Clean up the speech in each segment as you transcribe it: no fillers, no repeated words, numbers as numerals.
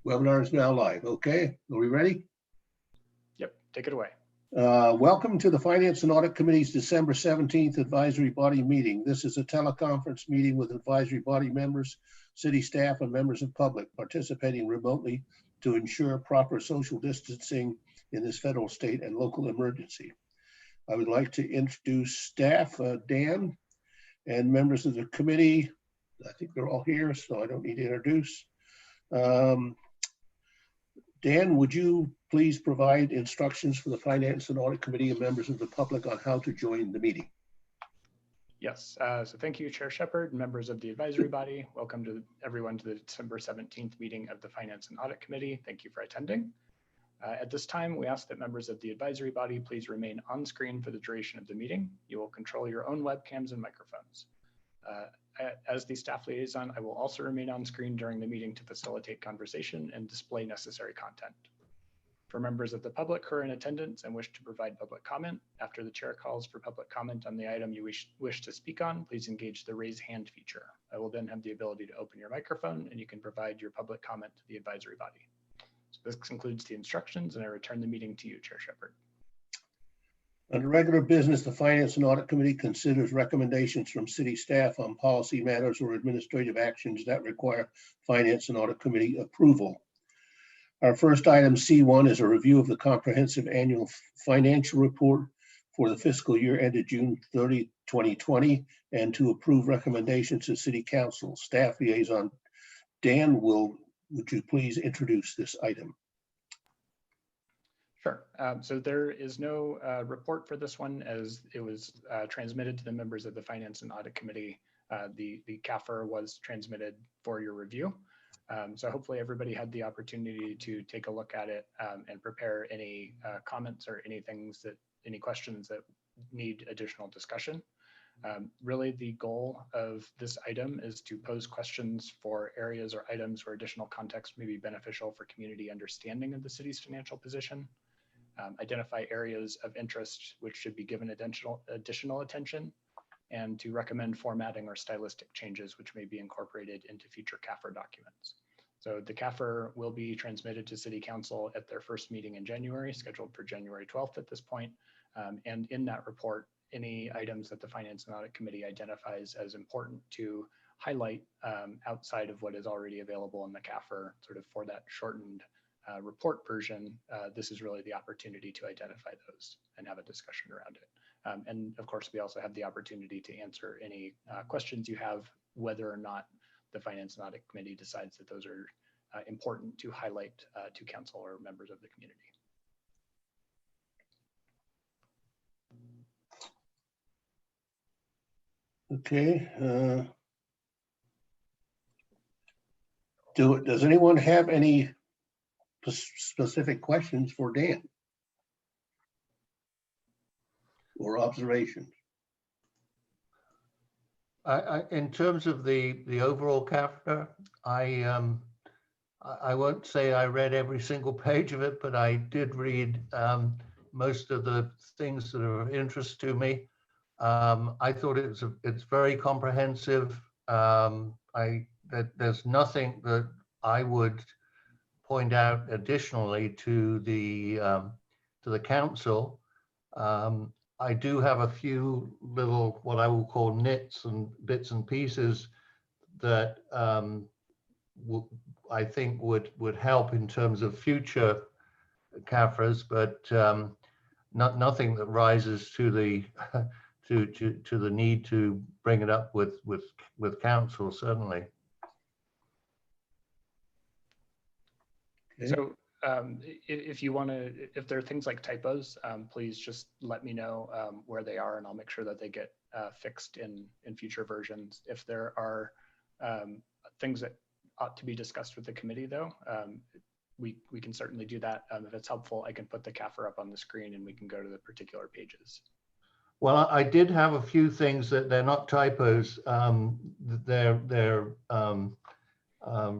Webinar is now live. Okay, are we ready? Yep, take it away. Welcome to the Finance and Audit Committee's December 17th advisory body meeting. This is a teleconference meeting with advisory body members, city staff, and members of public participating remotely to ensure proper social distancing in this federal, state, and local emergency. I would like to introduce staff, Dan, and members of the committee. I think they're all here, so I don't need to introduce. Dan, would you please provide instructions for the Finance and Audit Committee and members of the public on how to join the meeting? Yes, so thank you, Chair Shepard, members of the advisory body. Welcome to everyone to the December 17th meeting of the Finance and Audit Committee. Thank you for attending. At this time, we ask that members of the advisory body please remain on screen for the duration of the meeting. You will control your own webcams and microphones. As the staff liaison, I will also remain on screen during the meeting to facilitate conversation and display necessary content. For members of the public who are in attendance and wish to provide public comment, after the chair calls for public comment on the item you wish to speak on, please engage the raise hand feature. I will then have the ability to open your microphone and you can provide your public comment to the advisory body. So this concludes the instructions and I return the meeting to you, Chair Shepard. Under regular business, the Finance and Audit Committee considers recommendations from city staff on policy matters or administrative actions that require Finance and Audit Committee approval. Our first item, C1, is a review of the comprehensive annual financial report for the fiscal year ended June 30, 2020, and to approve recommendations to City Council. Staff liaison Dan, would you please introduce this item? Sure. So there is no report for this one as it was transmitted to the members of the Finance and Audit Committee. The CAFR was transmitted for your review. So hopefully everybody had the opportunity to take a look at it and prepare any comments or any questions that need additional discussion. Really the goal of this item is to pose questions for areas or items where additional context may be beneficial for community understanding of the city's financial position. Identify areas of interest which should be given additional attention, and to recommend formatting or stylistic changes which may be incorporated into future CAFR documents. So the CAFR will be transmitted to City Council at their first meeting in January, scheduled for January 12th at this point. And in that report, any items that the Finance and Audit Committee identifies as important to highlight outside of what is already available in the CAFR, sort of for that shortened report version, this is really the opportunity to identify those and have a discussion around it. And of course, we also have the opportunity to answer any questions you have, whether or not the Finance and Audit Committee decides that those are important to highlight to council or members of the community. Okay. Does anyone have any specific questions for Dan or observations? In terms of the overall CAFR, I won't say I read every single page of it, but I did read most of the things that are of interest to me. I thought it's very comprehensive. There's nothing that I would point out additionally to the council. I do have a few little, what I will call nits and bits and pieces that I think would help in terms of future CAFRAs, but nothing that rises to the to the need to bring it up with council, certainly. Okay. So if you want to, if there are things like typos, please just let me know where they are and I'll make sure that they get fixed in future versions. If there are things that ought to be discussed with the committee though, we can certainly do that. If it's helpful, I can put the CAFR up on the screen and we can go to the particular pages. Well, I did have a few things that they're not typos. They're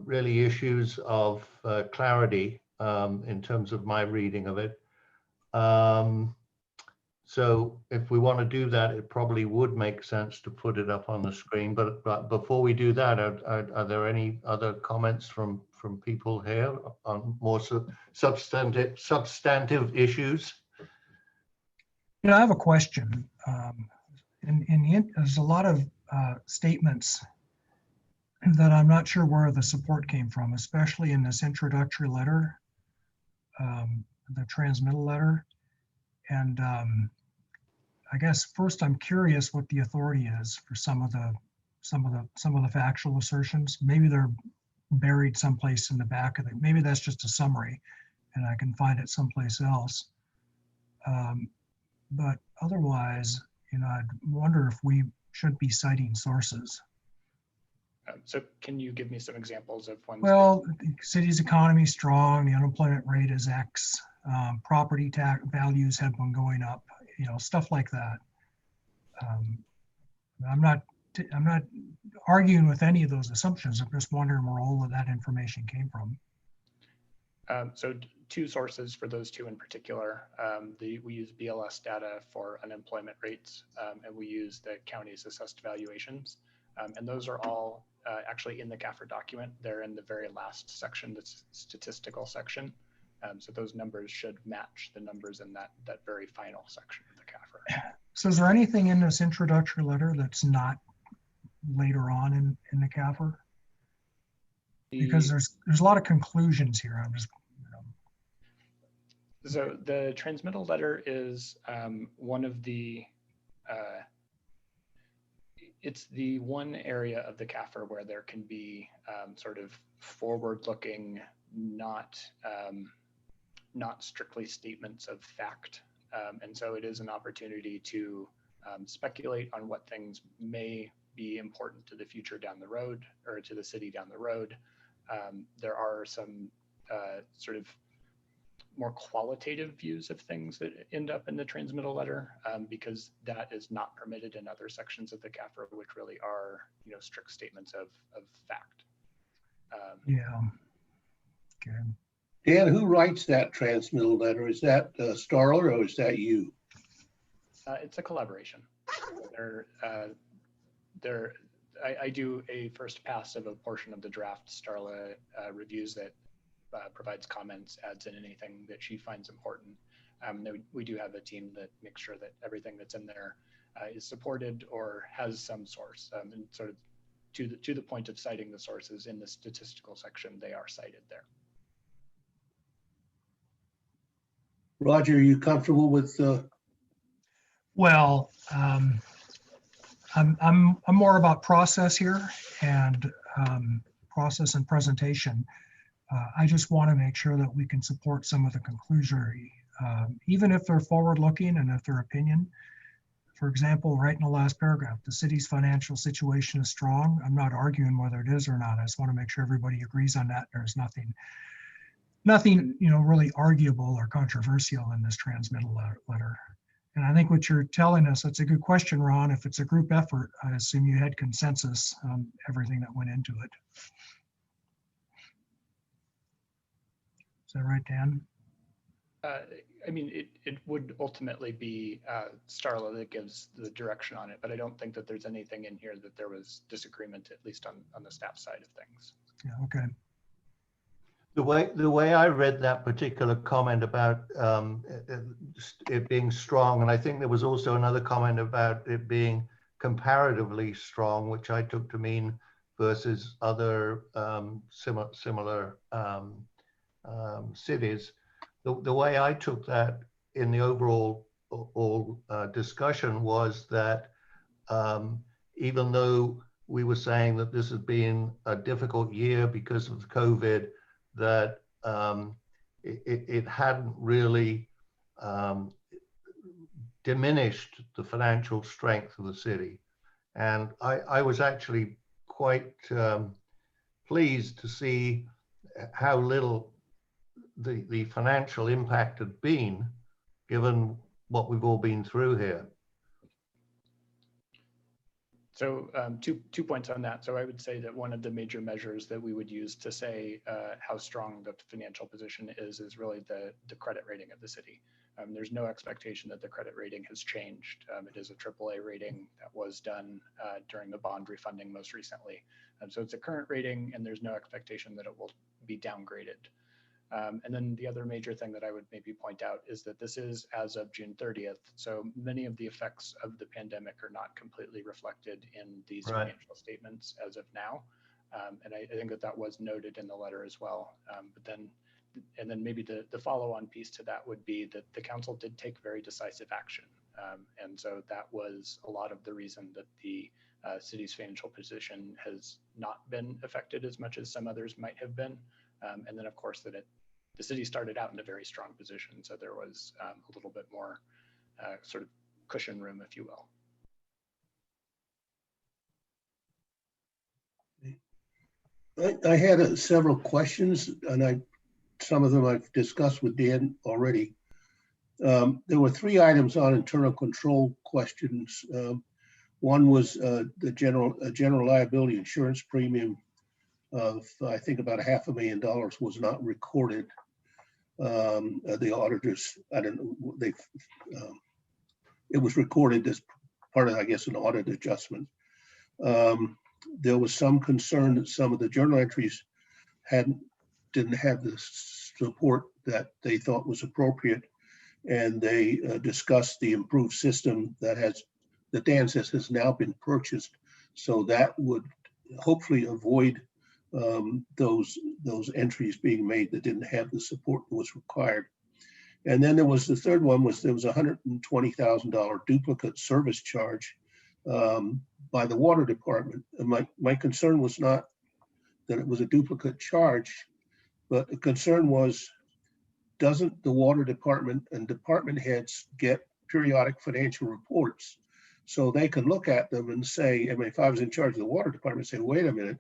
really issues of clarity in terms of my reading of it. So if we want to do that, it probably would make sense to put it up on the screen. But before we do that, are there any other comments from from people here on more substantive issues. You know, I have a question. There's a lot of statements that I'm not sure where the support came from, especially in this introductory letter, the transmittal letter. And I guess first I'm curious what the authority is for some of the factual assertions. Maybe they're buried someplace in the back of it. Maybe that's just a summary and I can find it someplace else. But otherwise, you know, I'd wonder if we should be citing sources. So can you give me some examples of ones? Well, the city's economy is strong, the unemployment rate is X, property tax values have been going up, you know, stuff like that. I'm not arguing with any of those assumptions. I'm just wondering where all of that information came from. So two sources for those two in particular. We use BLS data for unemployment rates, and we use the county's assessed valuations. And those are all actually in the CAFR document. They're in the very last section, the statistical section. So those numbers should match the numbers in that very final section of the CAFR. So is there anything in this introductory letter that's not later on in the CAFR? Because there's a lot of conclusions here. I'm just, you know. So the transmittal letter is one of the, it's the one area of the CAFR where there can be sort of forward-looking, not strictly statements of fact. And so it is an opportunity to speculate on what things may be important to the future down the road, or to the city down the road. There are some sort of more qualitative views of things that end up in the transmittal letter, because that is not permitted in other sections of the CAFR, which really are, you know, strict statements of fact. Yeah. Okay. Dan, who writes that transmittal letter? Is that Starler or is that you? It's a collaboration. I do a first pass of a portion of the draft. Starla reviews it, provides comments, adds in anything that she finds important. We do have a team that makes sure that everything that's in there is supported or has some source. And sort of to the point of citing the sources in the statistical section, they are cited there. Roger, are you comfortable with Well, I'm more about process here and process and presentation. I just want to make sure that we can support some of the conclusionary, even if they're forward-looking and if they're opinion. For example, right in the last paragraph, the city's financial situation is strong. I'm not arguing whether it is or not. I just want to make sure everybody agrees on that. There's nothing, you know, really arguable or controversial in this transmittal letter. And I think what you're telling us, that's a good question, Ron. If it's a group effort, I assume you had consensus on everything that went into it. Is that right, Dan? I mean, it would ultimately be Starla that gives the direction on it, but I don't think that there's anything in here that there was disagreement, at least on the staff side of things. Yeah, okay. The way I read that particular comment about it being strong, and I think there was also another comment about it being comparatively strong, which I took to mean versus other similar cities. The way I took that in the overall discussion was that even though we were saying that this has been a difficult year because of COVID, that it hadn't really diminished the financial strength of the city. And I was actually quite pleased to see how little the financial impact had been, given what we've all been through here. So two points on that. So I would say that one of the major measures that we would use to say how strong the financial position is really the credit rating of the city. There's no expectation that the credit rating has changed. It is a AAA rating that was done during the bond refunding most recently. So it's a current rating, and there's no expectation that it will be downgraded. And then the other major thing that I would maybe point out is that this is as of June 30th. So many of the effects of the pandemic are not completely reflected in these Right. financial statements as of now. And I think that that was noted in the letter as well. And then maybe the follow-on piece to that would be that the council did take very decisive action. And so that was a lot of the reason that the city's financial position has not been affected as much as some others might have been. And then of course that the city started out in a very strong position. So there was a little bit more sort of cushion room, if you will. I had several questions, and some of them I've discussed with Dan already. There were 3 items on internal control questions. One was the general liability insurance premium of, I think, about $500,000 was not recorded. The auditors, I don't know, it was recorded as part of, I guess, an audit adjustment. There was some concern that some of the journal entries didn't have the support that they thought was appropriate, and they discussed the improved system that Dan says has now been purchased, so that would hopefully avoid those entries being made that didn't have the support that was required. And then there was the third one was there was a $120,000 duplicate service charge by the water department. And my concern was not that it was a duplicate charge, but the concern was, doesn't the water department and department heads get periodic financial reports? So they can look at them and say, I mean, if I was in charge of the water department, say, wait a minute,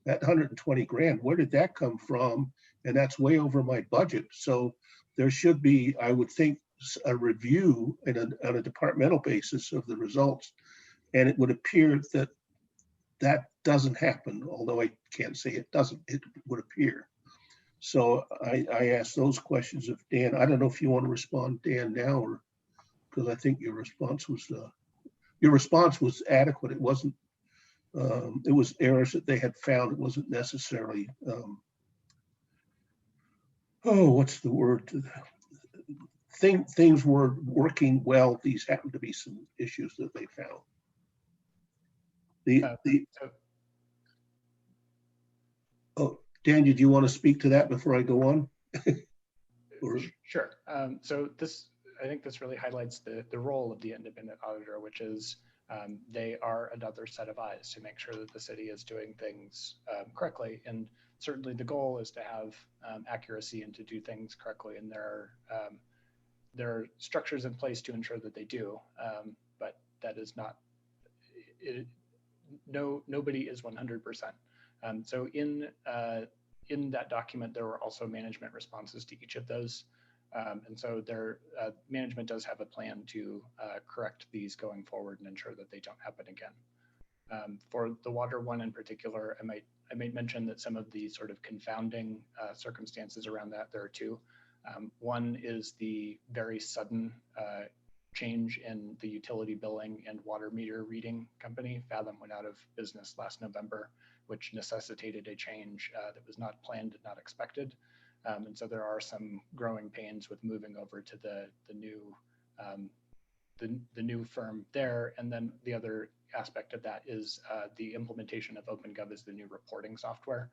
that 120 grand, where did that come from? And that's way over my budget. So there should be, I would think, a review on a departmental basis of the results. And it would appear that that doesn't happen, although I can't say it doesn't, it would appear. So I asked those questions of Dan. I don't know if you want to respond, Dan, now, or because I think your response was adequate. It wasn't, it was errors that they had found. It wasn't necessarily, what's the word? Things were working well. These happened to be some issues that they found. Oh, Dan, did you want to speak to that before I go on? Sure. So I think this really highlights the role of the independent auditor, which is they are another set of eyes to make sure that the city is doing things correctly. And certainly the goal is to have accuracy and to do things correctly. And there are structures in place to ensure that they do, but that is not, nobody is 100%. So in that document, there were also management responses to each of those. And so management does have a plan to correct these going forward and ensure that they don't happen again. For the water one in particular, I might mention that some of the sort of confounding circumstances around that, there are 2. One is the very sudden change in the utility billing and water meter reading company. Fathom went out of business last November, which necessitated a change that was not planned and not expected. And so there are some growing pains with moving over to the new firm there. And then the other aspect of that is the implementation of OpenGov as the new reporting software.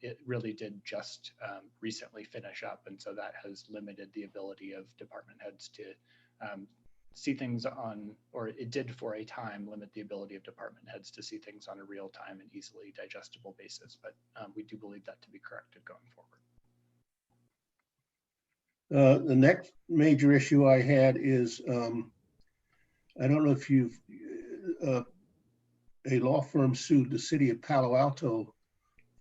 It really did just recently finish up, and so that has limited the ability of department heads to see things on, or it did for a time limit the ability of department heads to see things on a real-time and easily digestible basis. But we do believe that to be corrected going forward. The next major issue I had is, I don't know if a law firm sued the city of Palo Alto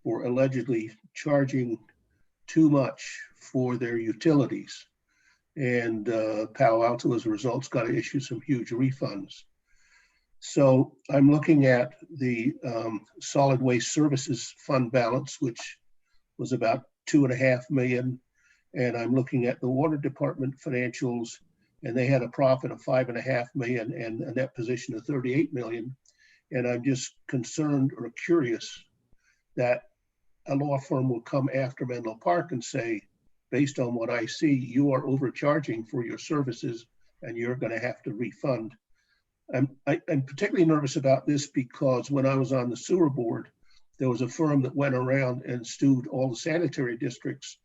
for allegedly charging too much for their utilities. And Palo Alto, as a result, has got to issue some huge refunds. So I'm looking at the solid waste services fund balance, which was about $2.5 million. And I'm looking at the water department financials, and they had a profit of $5.5 million and a net position of $38 million. And I'm just concerned or curious that a law firm will come after Menlo Park and say, based on what I see, you are overcharging for your services and you're going to have to refund. I'm particularly nervous about this because when I was on the sewer board, there was a firm that went around and sued all the sanitary districts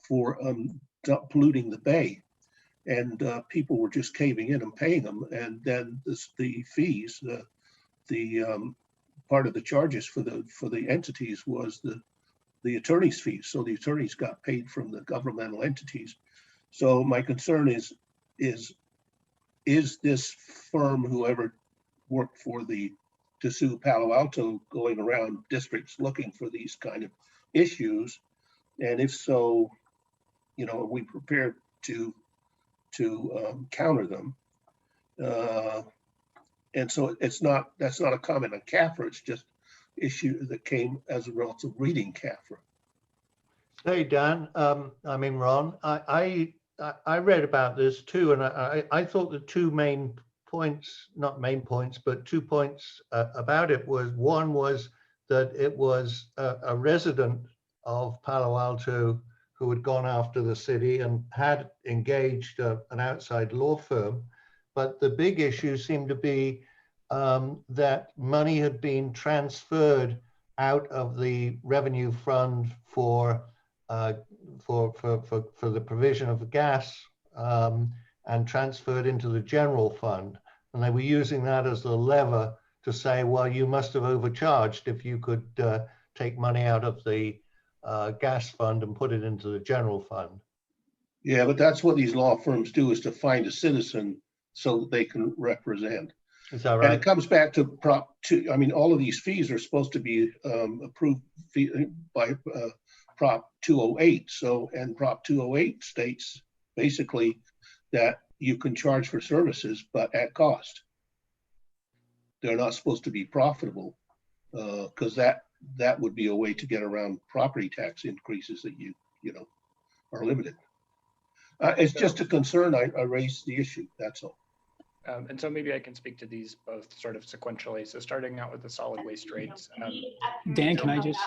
for polluting the bay. And people were just caving in and paying them. And then the fees, the part of the charges for the entities was the attorney's fees. So the attorneys got paid from the governmental entities. So my concern is this firm, whoever worked for to sue Palo Alto, going around districts looking for these kind of issues? And if so, are we prepared to counter them? And so that's not a comment on CAFRA, it's just issue that came as a result of reading CAFRA. Hey, Dan, Ron, I read about this too, and I thought the two main points, not main points, but 2 points about it was, one was that it was a resident of Palo Alto who had gone after the city and had engaged an outside law firm. But the big issue seemed to be that money had been transferred out of the revenue fund for the provision of gas and transferred into the general fund. And they were using that as the lever to say, well, you must have overcharged if you could take money out of the gas fund and put it into the general fund. Yeah, but that's what these law firms do, is to find a citizen so that they can represent. Is that right? And it comes back to Prop 2. I mean, all of these fees are supposed to be approved by Prop 208. So, and Prop 208 states basically that you can charge for services, but at cost. They're not supposed to be profitable, because that would be a way to get around property tax increases that you are limited. It's just a concern. I raised the issue. That's all. And so maybe I can speak to these both sort of sequentially. So starting out with the solid waste rates. Dan, can I just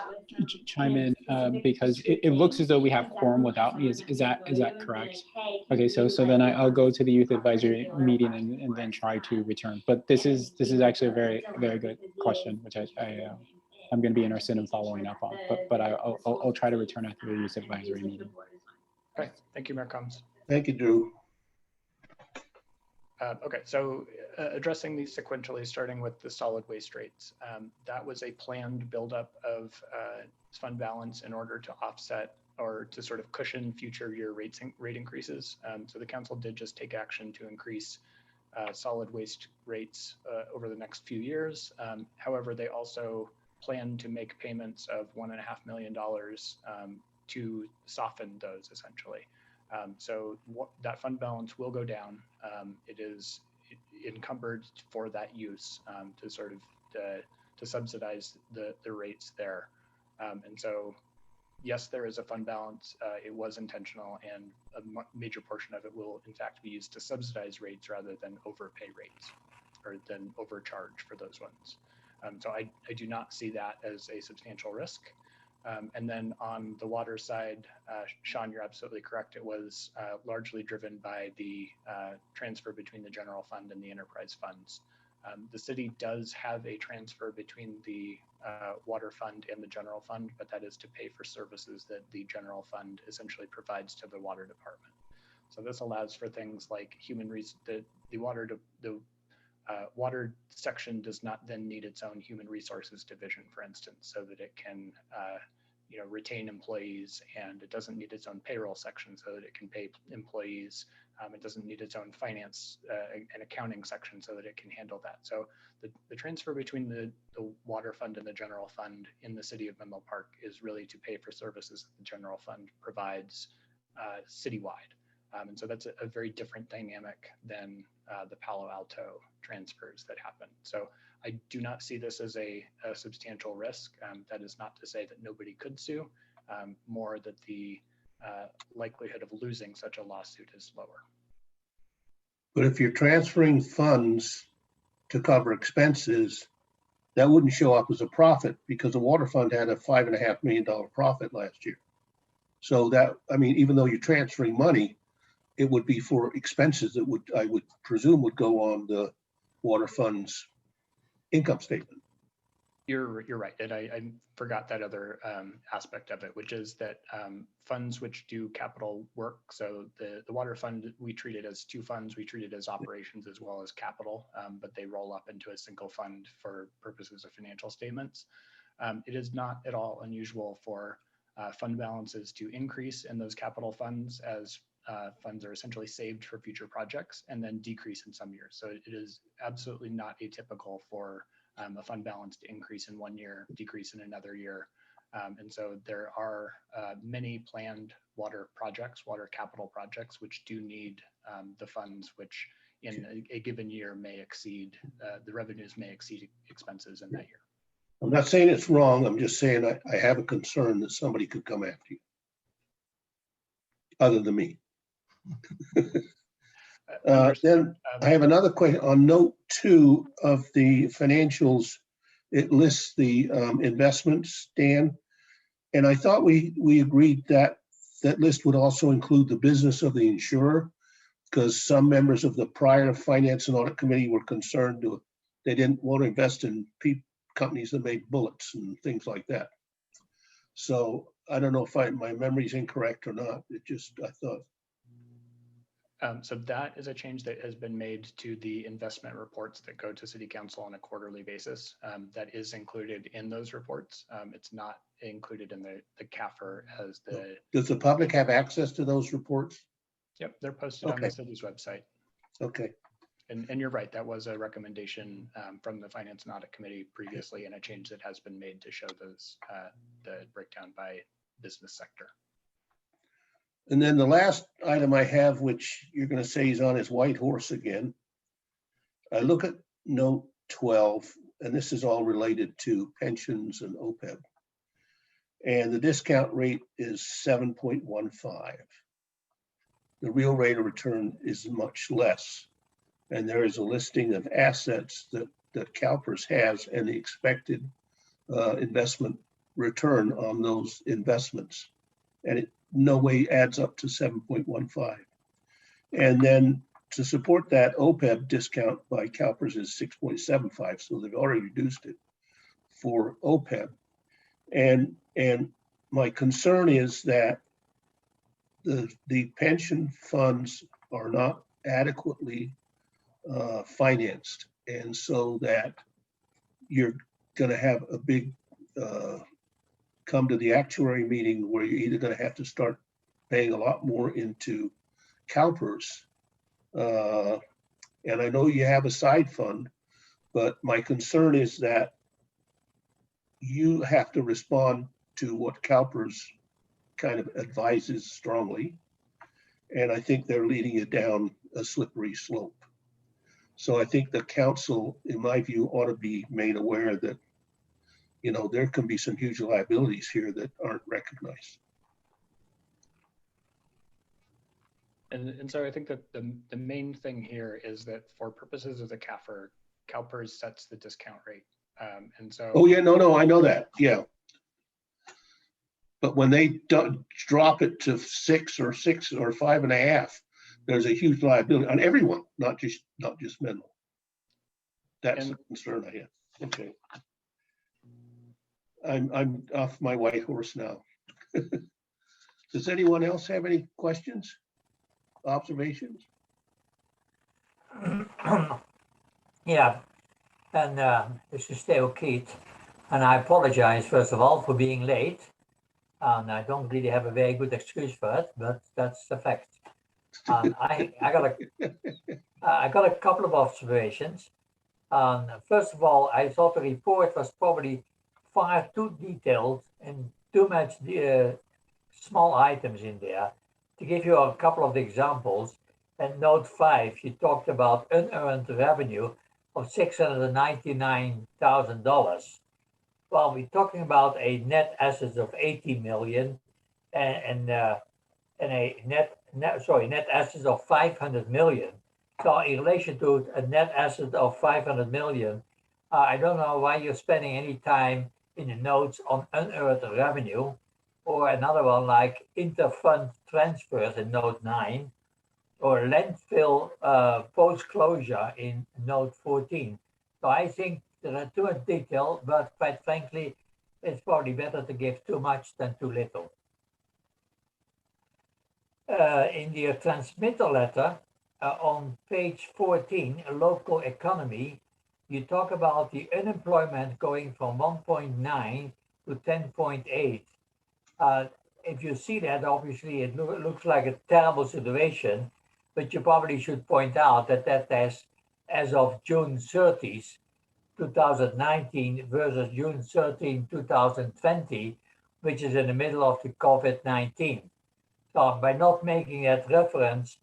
chime in because it looks as though we have quorum without me. Is that correct? Okay, so then I'll go to the youth advisory meeting and then try to return. But this is actually a very, very good question, which I'm going to be interested in following up on. But I'll try to return after the youth advisory meeting. Okay, thank you, Mayor Combs. Thank you, Drew. Okay, so addressing these sequentially, starting with the solid waste rates. That was a planned buildup of fund balance in order to offset or to sort of cushion future year rate increases. So the council did just take action to increase solid waste rates over the next few years. However, they also plan to make payments of $1.5 million to soften those essentially. So that fund balance will go down. It is encumbered for that use to sort of to subsidize the rates there. And so, yes, there is a fund balance. It was intentional, and a major portion of it will in fact be used to subsidize rates rather than overpay rates or than overcharge for those ones. So I do not see that as a substantial risk. And then on the water side, Sean, you're absolutely correct. It was largely driven by the transfer between the general fund and the enterprise funds. The city does have a transfer between the water fund and the general fund, but that is to pay for services that the general fund essentially provides to the water department. So this allows for things like the water section does not then need its own human resources division, for instance, so that it can retain employees, and it doesn't need its own payroll section so that it can pay employees. It doesn't need its own finance and accounting section so that it can handle that. So the transfer between the water fund and the general fund in the city of Menlo Park is really to pay for services that the general fund provides citywide. And so that's a very different dynamic than the Palo Alto transfers that happen. So I do not see this as a substantial risk. That is not to say that nobody could sue, more that the likelihood of losing such a lawsuit is lower. But if you're transferring funds to cover expenses, that wouldn't show up as a profit because the water fund had a $5.5 million profit last year. So that, I mean, even though you're transferring money, it would be for expenses that would, I would presume, would go on the water fund's income statement. You're right, and I forgot that other aspect of it, which is that funds which do capital work. So the water fund, we treat it as two funds. We treat it as operations as well as capital, but they roll up into a single fund for purposes of financial statements. It is not at all unusual for fund balances to increase in those capital funds as funds are essentially saved for future projects and then decrease in some years. So it is absolutely not atypical for a fund balance to increase in one year, decrease in another year. And so there are many planned water projects, water capital projects, which do need the funds, which in a given year may exceed, the revenues may exceed expenses in that year. I'm not saying it's wrong. I'm just saying I have a concern that somebody could come after you. Other than me. Then I have another question on note 2 of the financials. It lists the investments, Dan, and I thought we agreed that that list would also include the business of the insurer, because some members of the prior Finance and Audit Committee were concerned they didn't want to invest in companies that made bullets and things like that. So I don't know if my memory's incorrect or not. It just, I thought. So that is a change that has been made to the investment reports that go to City Council on a quarterly basis. That is included in those reports. It's not included in the CAFR as the. Does the public have access to those reports? Yep, they're posted on the city's website. Okay. And you're right, that was a recommendation from the Finance and Audit Committee previously, and a change that has been made to show those the breakdown by business sector. And then the last item I have, which you're going to say is on his white horse again. I look at note 12, and this is all related to pensions and OPEB. And the discount rate is 7.15. The real rate of return is much less. And there is a listing of assets that CalPERS has and the expected investment return on those investments. And it no way adds up to 7.15. And then to support that, OPEB discount by CalPERS is 6.75. So they've already reduced it for OPEB. And my concern is that the pension funds are not adequately financed. And so that you're going to have a big come to the actuary meeting where you're either going to have to start paying a lot more into CalPERS. And I know you have a side fund, but my concern is that you have to respond to what CalPERS kind of advises strongly. And I think they're leading you down a slippery slope. So I think the council, in my view, ought to be made aware that there can be some huge liabilities here that aren't recognized. And so I think that the main thing here is that for purposes of the CAFR, CalPERS sets the discount rate. And so. Oh yeah, no, I know that, yeah. But when they drop it to 6 or 5.5, there's a huge liability on everyone, not just Menlo. That's a concern I have. Okay. I'm off my white horse now. Does anyone else have any questions, observations? Yeah, and this is Theo Keith, and I apologize first of all for being late. And I don't really have a very good excuse for it, but that's the fact. I got a couple of observations. First of all, I thought the report was probably far too detailed and too much small items in there. To give you a couple of examples, in note 5, you talked about unearned revenue of $699,000. Well, we're talking about a net assets of 80 million and a net assets of 500 million. So in relation to a net asset of 500 million, I don't know why you're spending any time in the notes on unearned revenue, or another one like interfund transfers in note 9, or landfill post-closure in note 14. So I think there are too much detail, but quite frankly, it's probably better to give too much than too little. In the transmitter letter on page 14, local economy, you talk about the unemployment going from 1.9 to 10.8. If you see that, obviously it looks like a terrible situation, but you probably should point out that that is as of June 30th, 2019 versus June 13, 2020, which is in the middle of the COVID-19. So by not making that reference,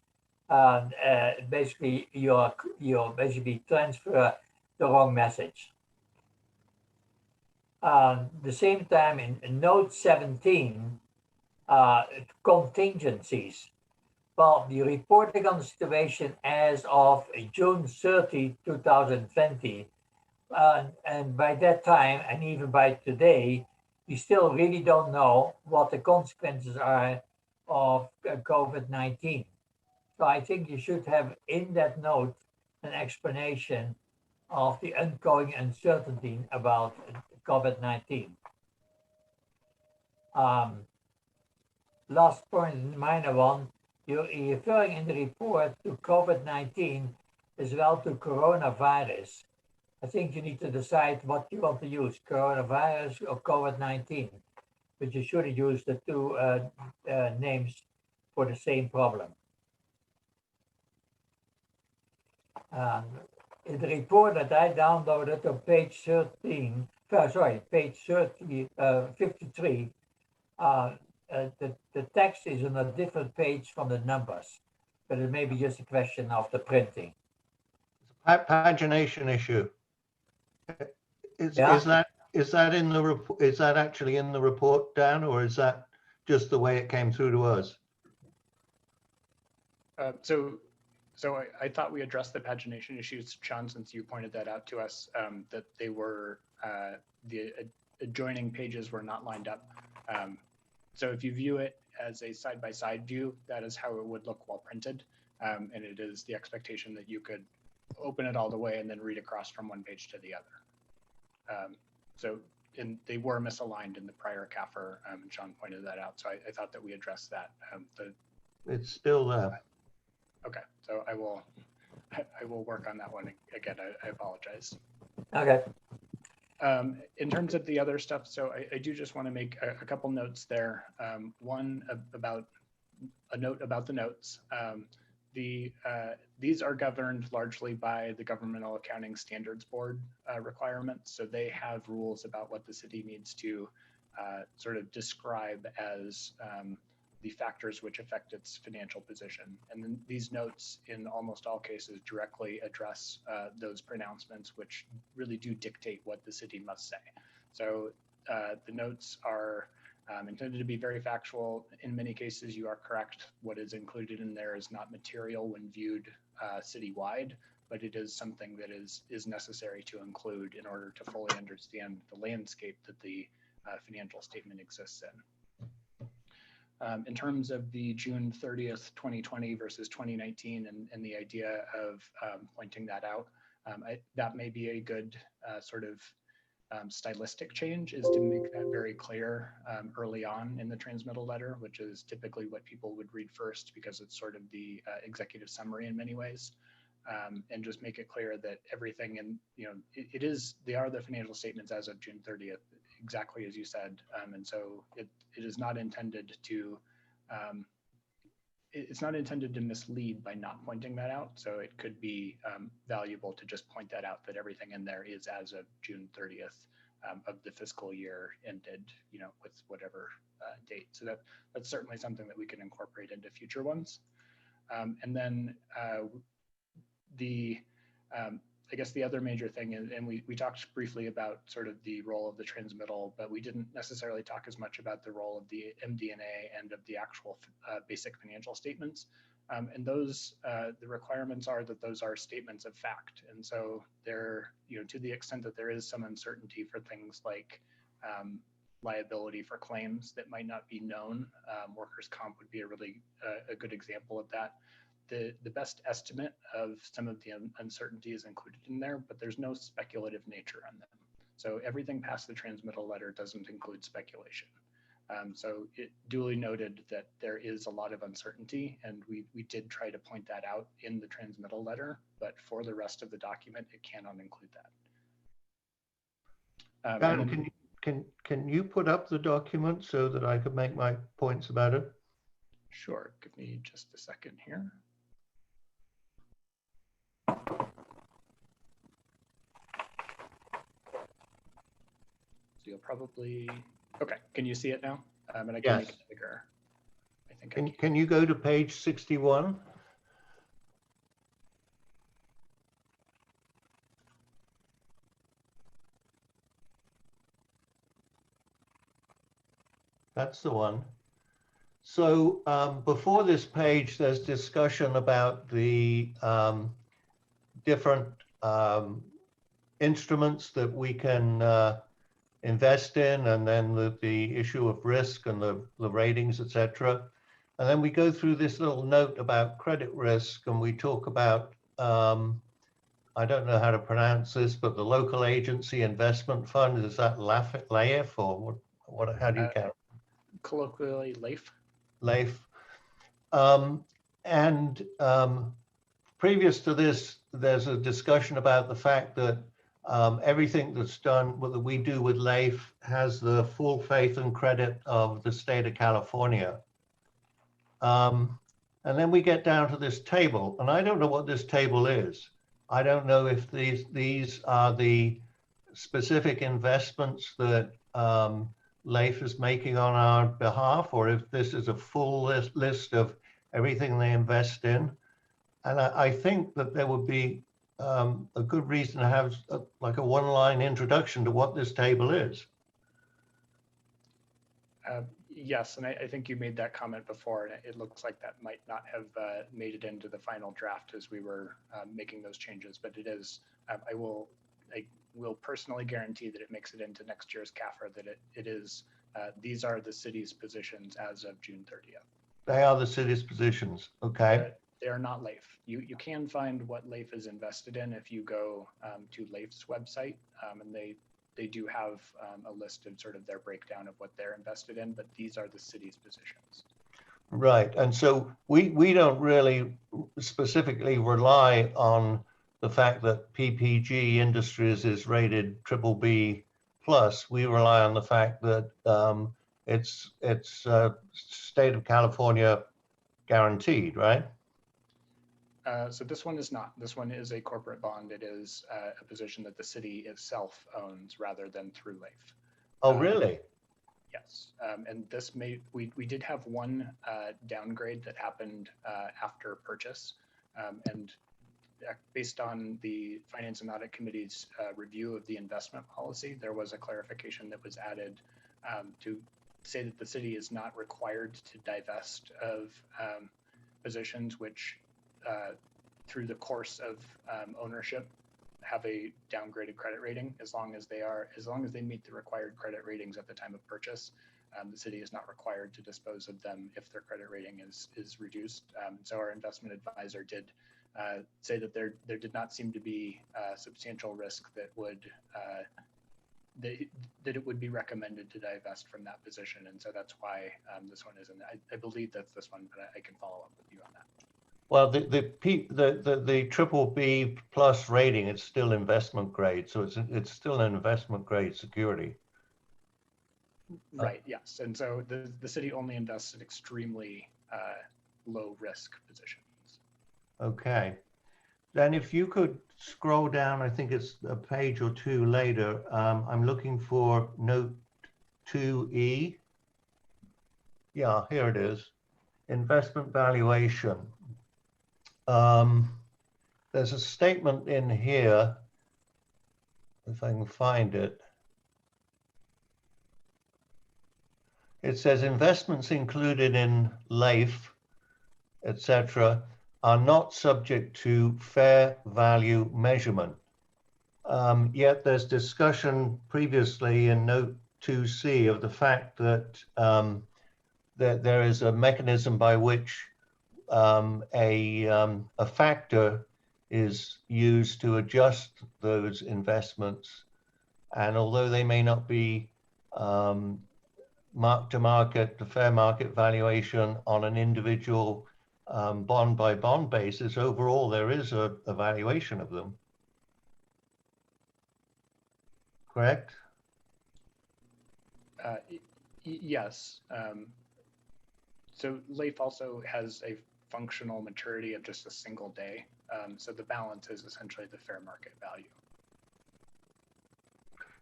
basically you're basically transfer the wrong message. The same time in note 17, contingencies. Well, the reporting on the situation as of June 30, 2020, and by that time, and even by today, we still really don't know what the consequences are of COVID-19. So I think you should have in that note an explanation of the ongoing uncertainty about COVID-19. Last point, minor one, you're referring in the report to COVID-19 as well to coronavirus. I think you need to decide what you want to use, coronavirus or COVID-19, but you should use the two names for the same problem. In the report that I downloaded on page 13, page 53, the text is on a different page from the numbers, but it may be just a question of the printing. Pagination issue. Is that in the report? Is that actually in the report, Dan, or is that just the way it came through to us? So I thought we addressed the pagination issues, Sean, since you pointed that out to us, that they were, the adjoining pages were not lined up. So if you view it as a side-by-side view, that is how it would look while printed. And it is the expectation that you could open it all the way and then read across from one page to the other. They were misaligned in the prior CAFR, and Sean pointed that out. So I thought that we addressed that. It's still there. Okay, so I will work on that one again. I apologize. Okay. In terms of the other stuff, so I do just want to make a couple notes there. One about a note about the notes. These are governed largely by the Governmental Accounting Standards Board requirements. So they have rules about what the city needs to sort of describe as the factors which affect its financial position. And then these notes in almost all cases directly address those pronouncements, which really do dictate what the city must say. So the notes are intended to be very factual. In many cases, you are correct. What is included in there is not material when viewed citywide, but it is something that is necessary to include in order to fully understand the landscape that the financial statement exists in. In terms of the June 30th, 2020 versus 2019 and the idea of pointing that out, that may be a good sort of stylistic change, is to make that very clear early on in the transmittal letter, which is typically what people would read first because it's sort of the executive summary in many ways. And just make it clear that everything in, they are the financial statements as of June 30th, exactly as you said. And so it is not intended to, it's not intended to mislead by not pointing that out. So it could be valuable to just point that out, that everything in there is as of June 30th of the fiscal year ended, with whatever date. So that's certainly something that we can incorporate into future ones. And then I guess the other major thing is, and we talked briefly about sort of the role of the transmittal, but we didn't necessarily talk as much about the role of the MD&A and of the actual basic financial statements. And those, the requirements are that those are statements of fact. And so they're, to the extent that there is some uncertainty for things like liability for claims that might not be known, workers' comp would be a really a good example of that. The best estimate of some of the uncertainty is included in there, but there's no speculative nature on them. So everything past the transmittal letter doesn't include speculation. So it duly noted that there is a lot of uncertainty, and we did try to point that out in the transmittal letter, but for the rest of the document, it cannot include that. Dan, can you put up the document so that I could make my points about it? Sure, give me just a second here. So you'll probably, okay, can you see it now? And I can make it bigger. I think Can you go to page 61? That's the one. So before this page, there's discussion about the different instruments that we can invest in, and then the issue of risk and the ratings, etc. And then we go through this little note about credit risk, and we talk about, I don't know how to pronounce this, but the local agency investment fund, is that LAIF or what? How do you count? Colloquially, LAIF. LAIF. Previous to this, there's a discussion about the fact that everything that's done, that we do with LAIF, has the full faith and credit of the state of California. And then we get down to this table, and I don't know what this table is. I don't know if these are the specific investments that LAIF is making on our behalf, or if this is a full list of everything they invest in. And I think that there would be a good reason to have like a one-line introduction to what this table is. Yes, and I think you made that comment before, and it looks like that might not have made it into the final draft as we were making those changes, but it is. I will personally guarantee that it makes it into next year's CAFR, that it is, these are the city's positions as of June 30th. They are the city's positions, okay. They are not LAIF. You can find what LAIF is invested in if you go to LAIF's website, and they do have a list of sort of their breakdown of what they're invested in, but these are the city's positions. Right, and so we don't really specifically rely on the fact that PPG Industries is rated BBB+. We rely on the fact that it's state of California guaranteed, right? So this one is not. This one is a corporate bond. It is a position that the city itself owns rather than through LAIF. Oh, really? Yes, and this we did have one downgrade that happened after purchase, and based on the Finance and Audit Committee's review of the investment policy, there was a clarification that was added to say that the city is not required to divest of positions which through the course of ownership have a downgraded credit rating, as long as they meet the required credit ratings at the time of purchase. The city is not required to dispose of them if their credit rating is reduced. So our investment advisor did say that there did not seem to be substantial risk that it would be recommended to divest from that position, and so that's why this one isn't. I believe that's this one, but I can follow up with you on that. Well, the BBB+ rating, it's still investment grade, so it's still an investment grade security. Right. Yes, and so the city only invests in extremely low risk positions. Okay. Then if you could scroll down, I think it's a page or two later. I'm looking for note 2E. Yeah, here it is. Investment valuation. there's a statement in here, if I can find it. It says investments included in LAIF, etc., are not subject to fair value measurement. Yet there's discussion previously in note 2C of the fact that, that there is a mechanism by which a factor is used to adjust those investments. And although they may not be mark to market, the fair market valuation on an individual bond by bond basis, overall there is a valuation of them. Correct? Yes. So LAIF also has a functional maturity of just a single day. So the balance is essentially the fair market value.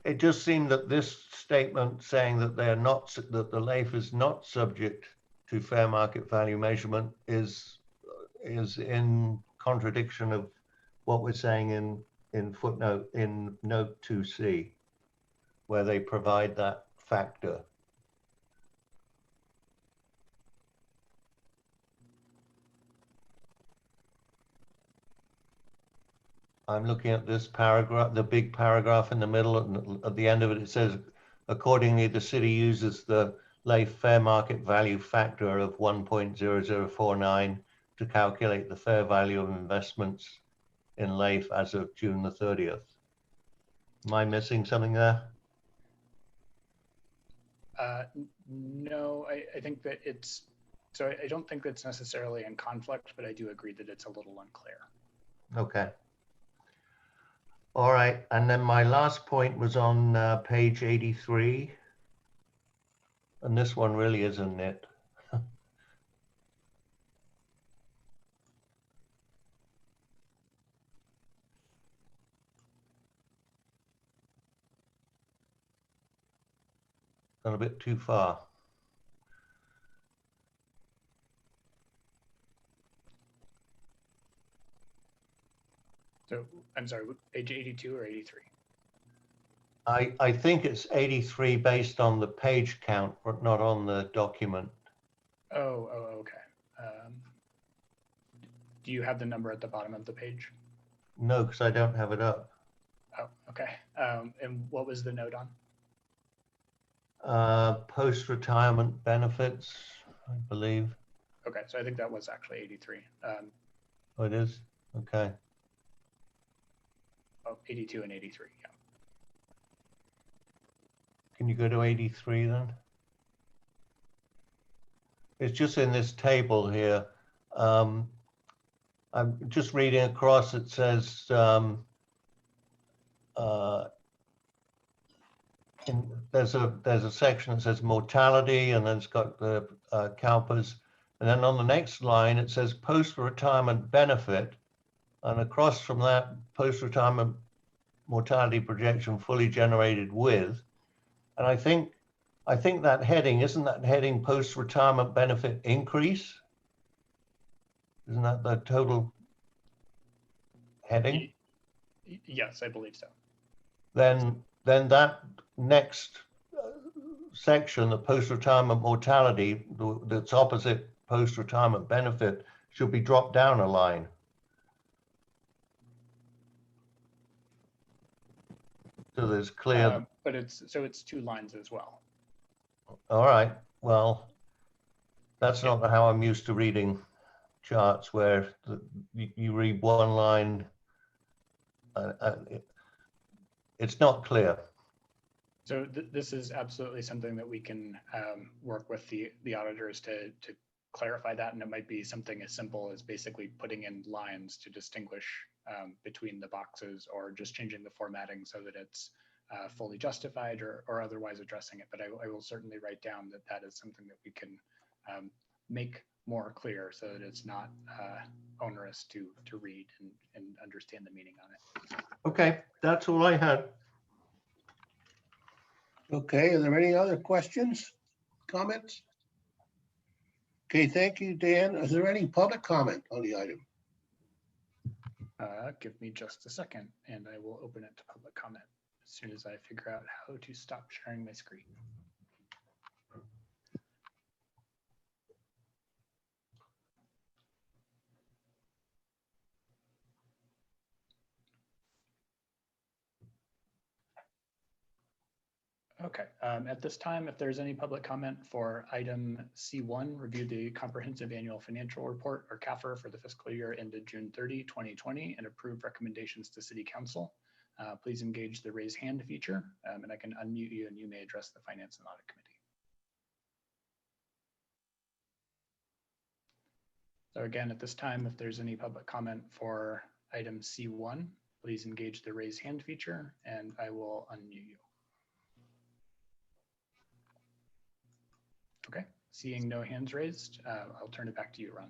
It just seemed that this statement saying that they're not, that the LAIF is not subject to fair market value measurement is in contradiction of what we're saying in footnote, in note 2C, where they provide that factor. I'm looking at this paragraph, the big paragraph in the middle, and at the end of it, it says, accordingly, the city uses the LAIF fair market value factor of 1.0049 to calculate the fair value of investments in LAIF as of June the 30th. Am I missing something there? No, I think that it's, so I don't think that's necessarily in conflict, but I do agree that it's a little unclear. Okay. All right, and then my last point was on page 83. And this one really is a nit. Gone a bit too far. So I'm sorry, page 82 or 83? I think it's 83 based on the page count, but not on the document. Oh, okay. Do you have the number at the bottom of the page? No, because I don't have it up. Oh, okay. And what was the note on? Post-retirement benefits, I believe. Okay, so I think that was actually 83. Oh, it is? Okay. Oh, 82 and 83, yeah. Can you go to 83 then? It's just in this table here. I'm just reading across, it says, there's a section that says mortality, and then it's got the CalPERS. And then on the next line, it says post-retirement benefit. And across from that, post-retirement mortality projection fully generated with. And I think that heading, isn't that heading post-retirement benefit increase? Isn't that the total heading? Yes, I believe so. Then that next section, the post-retirement mortality, that's opposite post-retirement benefit, should be dropped down a line. So there's clear. But it's two lines as well. All right. Well, that's not how I'm used to reading charts, where you read one line. It's not clear. So this is absolutely something that we can work with the auditors to clarify that, and it might be something as simple as basically putting in lines to distinguish between the boxes, or just changing the formatting so that it's fully justified, or otherwise addressing it. But I will certainly write down that that is something that we can make more clear, so that it's not onerous to read and understand the meaning on it. Okay, that's all I had. Okay, are there any other questions, comments? Okay, thank you, Dan. Is there any public comment on the item? Give me just a second and I will open it to public comment as soon as I figure out how to stop sharing my screen. Okay, at this time, if there's any public comment for item C1, review the comprehensive annual financial report or CAFR for the fiscal year ended June 30, 2020 and approve recommendations to City Council. Please engage the raise hand feature and I can unmute you and you may address the Finance and Audit Committee. So again, at this time, if there's any public comment for item C1, please engage the raise hand feature and I will unmute you. Okay, seeing no hands raised, I'll turn it back to you, Ron.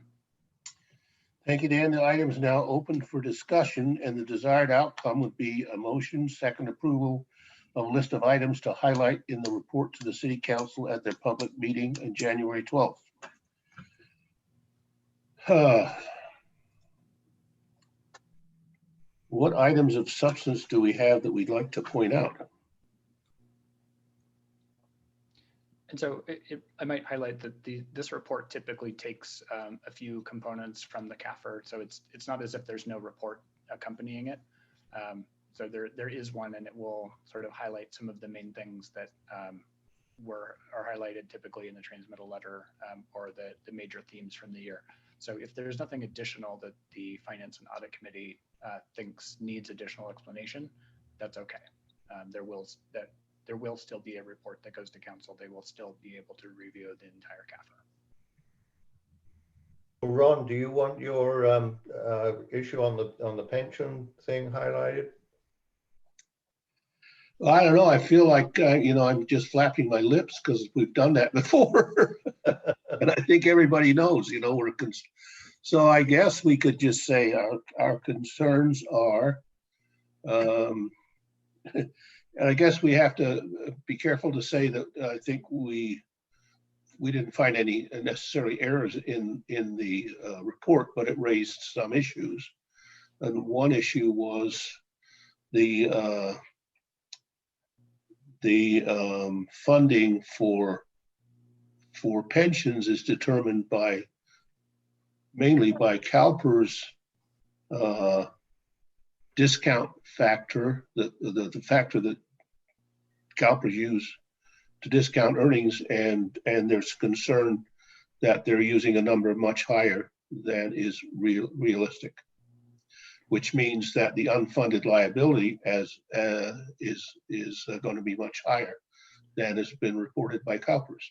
Thank you, Dan. The item is now open for discussion and the desired outcome would be a motion, second approval of a list of items to highlight in the report to the City Council at their public meeting on January 12th. What items of substance do we have that we'd like to point out? And so I might highlight that this report typically takes a few components from the CAFR. So it's not as if there's no report accompanying it. So there is one and it will sort of highlight some of the main things that are highlighted typically in the transmittal letter or the major themes from the year. So if there's nothing additional that the Finance and Audit Committee thinks needs additional explanation, that's okay. There will still be a report that goes to council. They will still be able to review the entire CAFR. Ron, do you want your issue on the pension thing highlighted? Well, I don't know. I feel like, I'm just flapping my lips because we've done that before. And I think everybody knows, so I guess we could just say our concerns are, and I guess we have to be careful to say that I think we didn't find any necessary errors in the report, but it raised some issues. And one issue was the funding for pensions is determined mainly by CalPERS discount factor, the factor that CalPERS use to discount earnings, and there's concern that they're using a number much higher than is realistic, which means that the unfunded liability is going to be much higher than has been reported by CalPERS.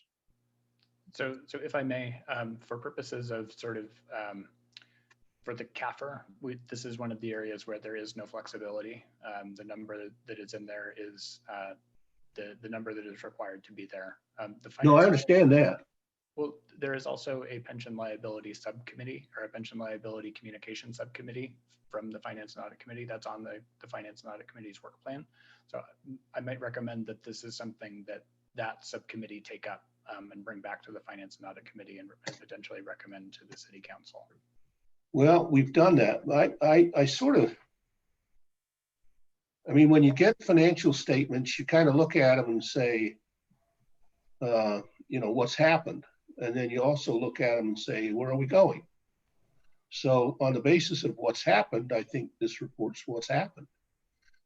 So if I may, for purposes of sort of for the CAFR, this is one of the areas where there is no flexibility. The number that is in there is the number that is required to be there. No, I understand that. Well, there is also a pension liability subcommittee or a pension liability communication subcommittee from the Finance and Audit Committee that's on the Finance and Audit Committee's work plan. So I might recommend that this is something that subcommittee take up and bring back to the Finance and Audit Committee and potentially recommend to the City Council. Well, we've done that. When you get financial statements, you kind of look at them and say, what's happened? And then you also look at them and say, where are we going? So on the basis of what's happened, I think this reports what's happened.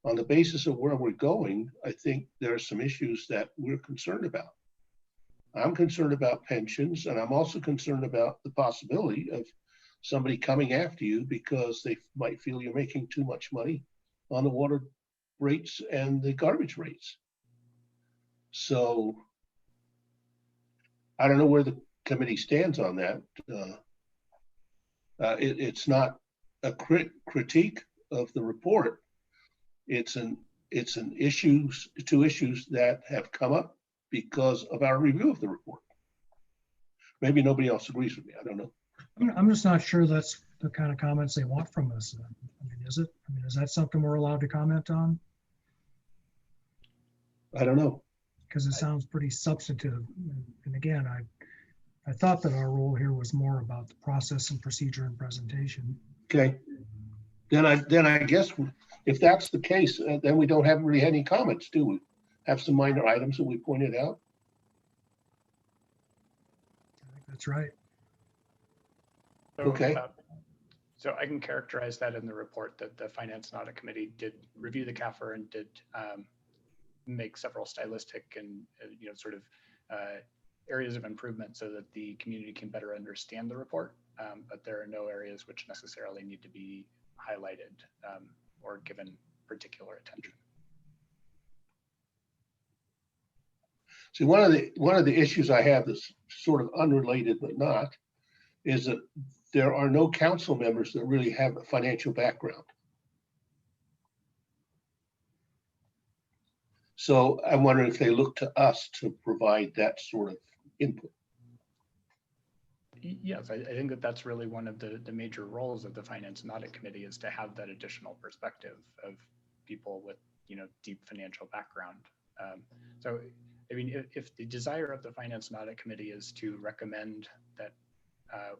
On the basis of where we're going, I think there are some issues that we're concerned about. I'm concerned about pensions, and I'm also concerned about the possibility of somebody coming after you because they might feel you're making too much money on the water rates and the garbage rates. So I don't know where the committee stands on that. It's not a critique of the report. It's two issues that have come up because of our review of the report. Maybe nobody else agrees with me. I don't know. I'm just not sure that's the kind of comments they want from us. Is it? Is that something we're allowed to comment on? I don't know. Because it sounds pretty substantive. And again, I thought that our role here was more about the process and procedure and presentation. Okay. Then I guess if that's the case, then we don't have really any comments, do we? Have some minor items that we pointed out. I think that's right. So, Okay. So I can characterize that in the report that the Finance and Audit Committee did review the CAFR and did make several stylistic and sort of areas of improvement so that the community can better understand the report. But there are no areas which necessarily need to be highlighted or given particular attention. See, one of the issues I have that's sort of unrelated but not is that there are no council members that really have a financial background. So I wonder if they look to us to provide that sort of input. Yes, I think that that's really one of the major roles of the Finance and Audit Committee is to have that additional perspective of people with deep financial background. So I mean, if the desire of the Finance and Audit Committee is to recommend that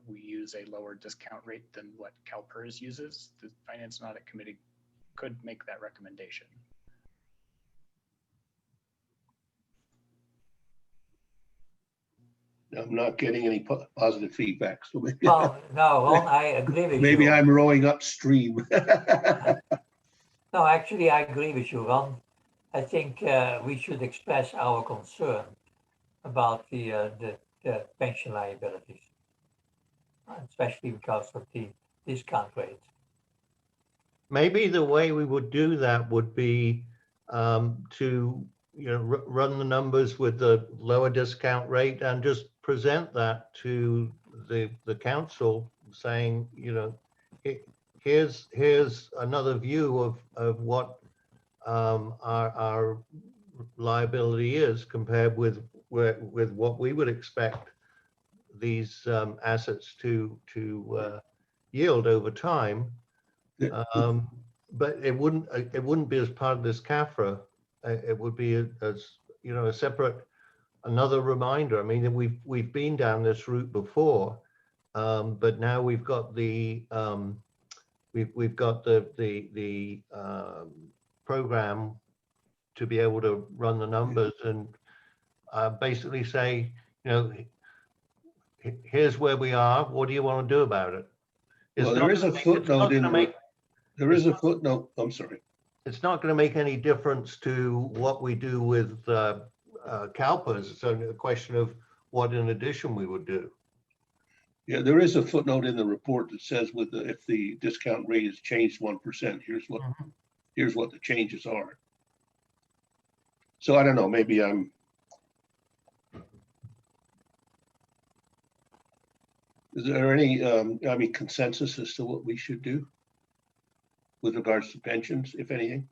we use a lower discount rate than what CalPERS uses, the Finance and Audit Committee could make that recommendation. I'm not getting any positive feedback. So maybe, Well, no, Ron, I agree with you. maybe I'm rowing upstream. No, actually, I agree with you, Ron. I think we should express our concern about the pension liabilities, especially because of the discount rate. Maybe the way we would do that would be to run the numbers with the lower discount rate and just present that to the council, saying, here's another view of what our liability is compared with what we would expect these assets to yield over time. But it wouldn't be as part of this CAFRA. It would be as a separate, another reminder. I mean, we've been down this route before, but now we've got the program to be able to run the numbers and basically say, here's where we are. What do you want to do about it? Well, there is a footnote in the. There is a footnote. I'm sorry. It's not going to make any difference to what we do with CalPERS. It's only a question of what in addition we would do. Yeah, there is a footnote in the report that says if the discount rate is changed 1%, here's what the changes are. So I don't know, maybe I'm. Is there any consensus as to what we should do with regards to pensions, if anything?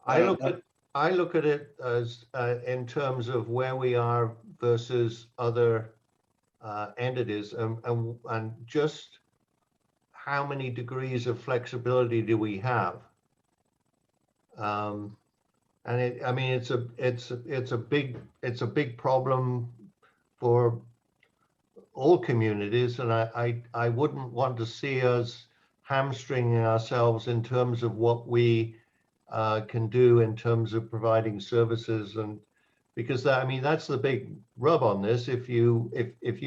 I look at it as in terms of where we are versus other entities, and just how many degrees of flexibility do we have? And it's a big problem for all communities, and I wouldn't want to see us hamstringing ourselves in terms of what we can do in terms of providing services, and because that's the big rub on this. If you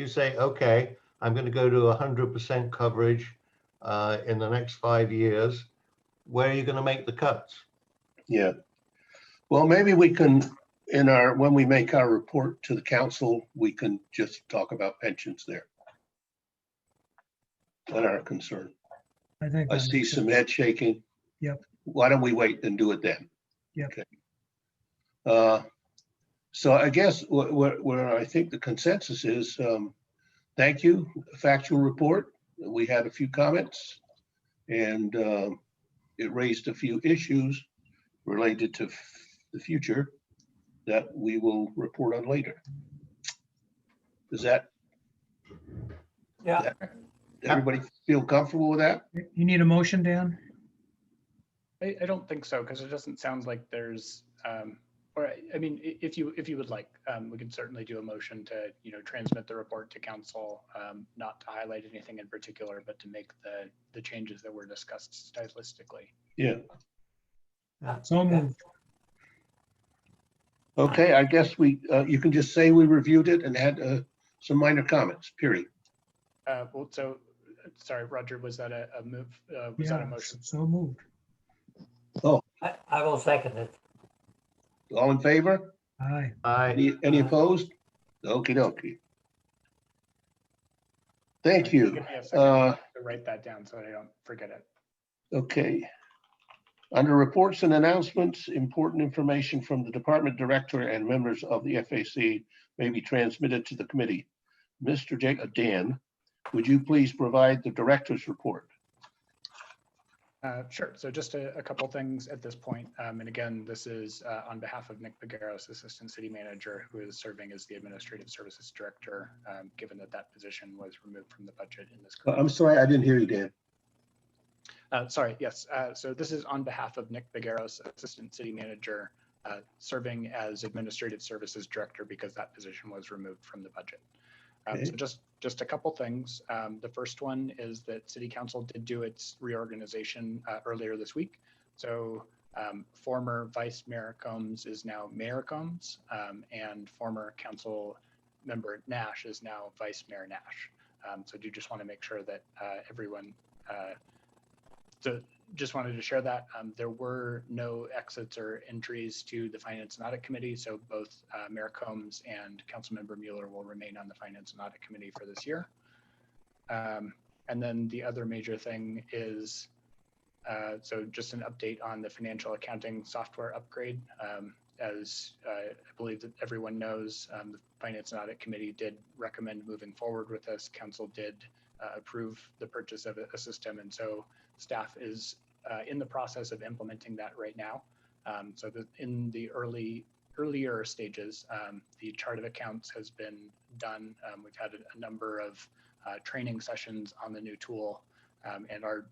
say, okay, I'm going to go to 100% coverage in the next 5 years, where are you going to make the cuts? Yeah. Well, maybe we can, when we make our report to the council, we can just talk about pensions there. Not our concern. I see some head shaking. Yep. Why don't we wait and do it then? Yep. Okay. So I guess where I think the consensus is, thank you, factual report. We had a few comments, and it raised a few issues related to the future that we will report on later. Does that? Yeah. Everybody feel comfortable with that? You need a motion, Dan? I don't think so, because it doesn't sound like there's, Or, I mean, if you would like, we can certainly do a motion to, transmit the report to council, not to highlight anything in particular, but to make the changes that were discussed stylistically. Yeah. So moved. Okay, I guess you can just say we reviewed it and had some minor comments, period. Well, so, sorry, Roger, was that a move? Was that a motion? So moved. I will second it. All in favor? Aye. Any opposed? Okie dokie. Thank you. Give me a second to write that down so I don't forget it. Okay. Under reports and announcements, important information from the department director and members of the FAC may be transmitted to the committee. Mr. Dan, would you please provide the director's report? Sure. So just a couple things at this point. And again, this is on behalf of Nick Pegueros, Assistant City Manager, who is serving as the Administrative Services Director, given that position was removed from the budget in this. I'm sorry, I didn't hear you, Dan. Sorry, yes. So this is on behalf of Nick Pegueros, Assistant City Manager, serving as Administrative Services Director because that position was removed from the budget. Okay. So just a couple things. The first one is that City Council did do its reorganization earlier this week. So former Vice Mayor Combs is now Mayor Combs, and former Council Member Nash is now Vice Mayor Nash. So do just want to make sure that everyone. So just wanted to share that there were no exits or entries to the Finance and Audit Committee. So both Mayor Combs and Councilmember Mueller will remain on the Finance and Audit Committee for this year. And then the other major thing is, so just an update on the financial accounting software upgrade. As I believe that everyone knows, the Finance and Audit Committee did recommend moving forward with this. Council did approve the purchase of a system. And so staff is in the process of implementing that right now. So in the earlier stages, the chart of accounts has been done. We've had a number of training sessions on the new tool and are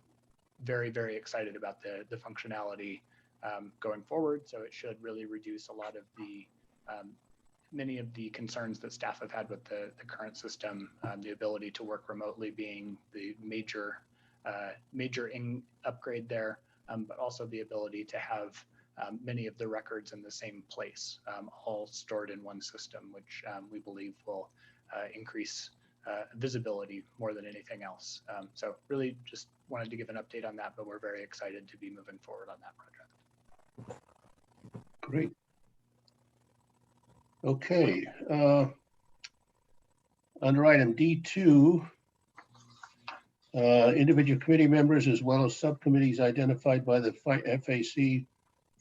very, very excited about the functionality going forward. So it should really reduce a lot of the many of the concerns that staff have had with the current system, the ability to work remotely being the major upgrade there, but also the ability to have many of the records in the same place, all stored in one system, which we believe will increase visibility more than anything else. So really just wanted to give an update on that, but we're very excited to be moving forward on that project. Great. Okay. Under item D2, individual committee members as well as subcommittees identified by the FAC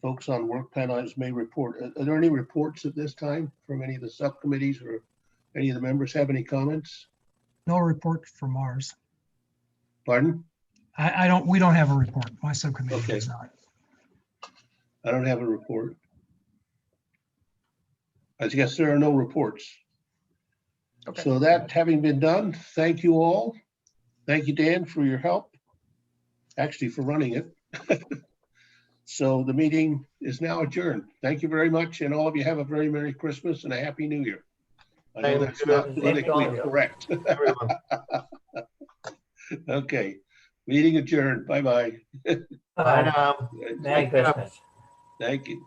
folks on work plan items may report. Are there any reports at this time from any of the subcommittees or any of the members have any comments? No report from ours. Pardon? We don't have a report. My subcommittee Okay. does not. I don't have a report. I guess there are no reports. Okay. So that having been done, thank you all. Thank you, Dan, for your help, actually for running it. So the meeting is now adjourned. Thank you very much, and all of you have a very Merry Christmas and a Happy New Year. I know that's not politically correct. Everyone. Okay, meeting adjourned. Bye-bye. Bye now. Merry Christmas. Thank you.